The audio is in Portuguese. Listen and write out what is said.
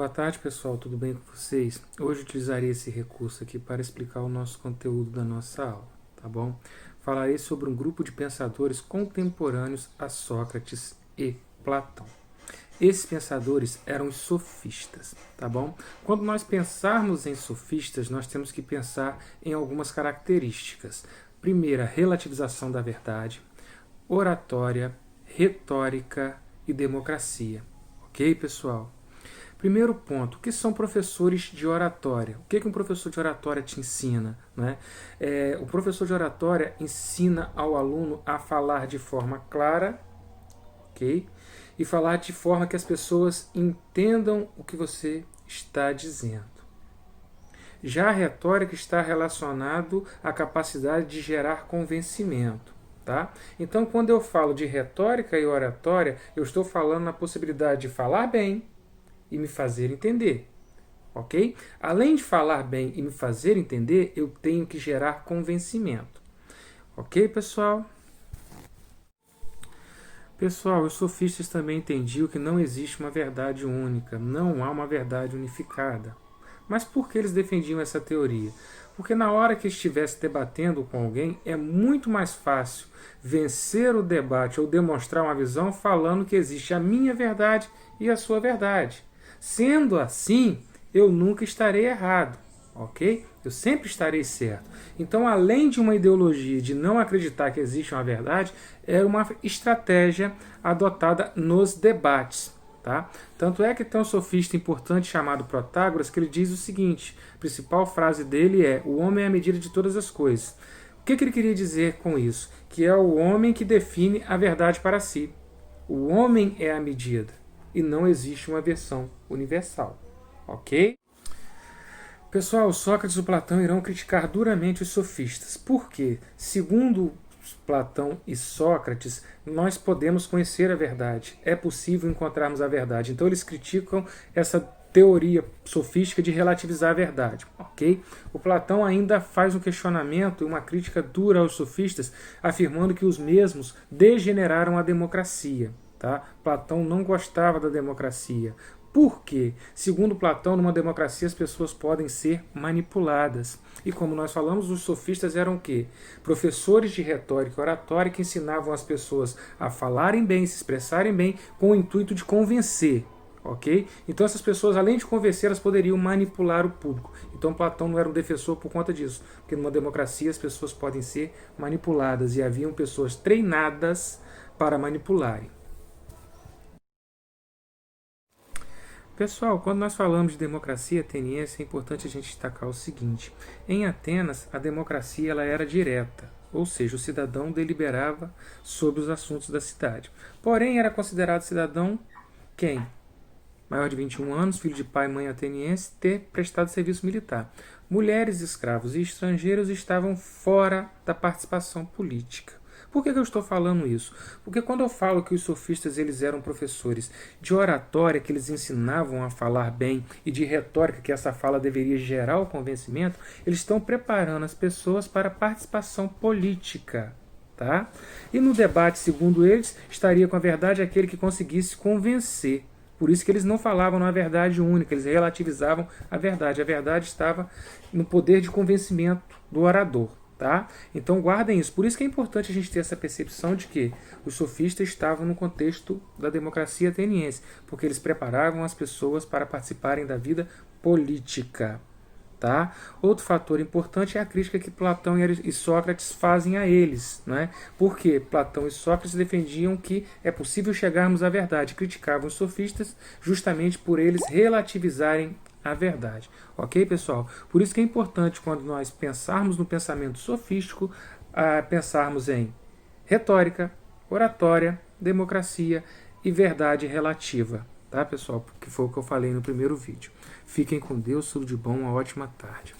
Boa tarde, pessoal, tudo bem com vocês? Hoje utilizarei esse recurso aqui para explicar o nosso conteúdo da nossa aula, tá bom? Falarei sobre um grupo de pensadores contemporâneos a Sócrates e Platão. Esses pensadores eram os sofistas, tá bom? Quando nós pensarmos em sofistas, nós temos que pensar em algumas características. Primeira, relativização da verdade, oratória, retórica e democracia. Ok, pessoal? Primeiro ponto, o que são professores de oratória? O que um professor de oratória te ensina? Né? O professor de oratória ensina ao aluno a falar de forma clara, ok? E falar de forma que as pessoas entendam o que você está dizendo. Já a retórica está relacionado à capacidade de gerar convencimento. Tá? Então, quando eu falo de retórica e oratória, eu estou falando na possibilidade de falar bem e me fazer entender. Ok? Além de falar bem e me fazer entender, eu tenho que gerar convencimento. Ok, pessoal? Pessoal, os sofistas também entendiam que não existe uma verdade única, não há uma verdade unificada. Mas por que eles defendiam essa teoria? Porque na hora que estivesse debatendo com alguém, é muito mais fácil vencer o debate ou demonstrar uma visão falando que existe a minha verdade e a sua verdade. Sendo assim, eu nunca estarei errado, ok? Eu sempre estarei certo. Então, além de uma ideologia de não acreditar que existe uma verdade, é uma estratégia adotada nos debates. Tá? Tanto é que tem um sofista importante chamado Protágoras que ele diz o seguinte, a principal frase dele é: o homem é a medida de todas as coisas. O que ele queria dizer com isso? Que é o homem que define a verdade para si. O homem é a medida e não existe uma versão universal. Ok? Pessoal, Sócrates e Platão irão criticar duramente os sofistas. Por quê? Segundo Platão e Sócrates, nós podemos conhecer a verdade. É possível encontrarmos a verdade. Então eles criticam essa teoria sofística de relativizar a verdade. Ok? O Platão ainda faz um questionamento e uma crítica dura aos sofistas, afirmando que os mesmos degeneraram a democracia. Tá? Platão não gostava da democracia. Por quê? Segundo Platão, numa democracia as pessoas podem ser manipuladas. E como nós falamos, os sofistas eram o quê? Professores de retórica e oratória que ensinavam as pessoas a falarem bem, se expressarem bem, com o intuito de convencer. Ok? Então essas pessoas, além de convencer, elas poderiam manipular o público. Então Platão não era um defensor por conta disso. Porque numa democracia as pessoas podem ser manipuladas e haviam pessoas treinadas para manipularem. Pessoal, quando nós falamos de democracia ateniense, é importante a gente destacar o seguinte. Em Atenas, a democracia ela era direta, ou seja, o cidadão deliberava sobre os assuntos da cidade. Porém, era considerado cidadão quem? Maior de 21 anos, filho de pai e mãe ateniense, ter prestado serviço militar. Mulheres, escravos e estrangeiros estavam fora da participação política. Por que eu estou falando isso? Porque quando eu falo que os sofistas eles eram professores de oratória, que eles ensinavam a falar bem, e de retórica, que essa fala deveria gerar o convencimento, eles estão preparando as pessoas para a participação política. Tá? E no debate, segundo eles, estaria com a verdade aquele que conseguisse convencer. Por isso que eles não falavam na verdade única, eles relativizavam a verdade. A verdade estava no poder de convencimento do orador. Tá? Então guardem isso. Por isso que é importante a gente ter essa percepção de que os sofistas estavam no contexto da democracia ateniense, porque eles preparavam as pessoas para participarem da vida política. Tá? Outro fator importante é a crítica que Platão e Sócrates fazem a eles. Né? Porque Platão e Sócrates defendiam que é possível chegarmos à verdade. Criticavam os sofistas justamente por eles relativizarem a verdade. Ok, pessoal? Por isso que é importante, quando nós pensarmos no pensamento sofístico, pensarmos em retórica, oratória, democracia e verdade relativa. Tá, pessoal? Que foi o que eu falei no primeiro vídeo. Fiquem com Deus, tudo de bom, uma ótima tarde.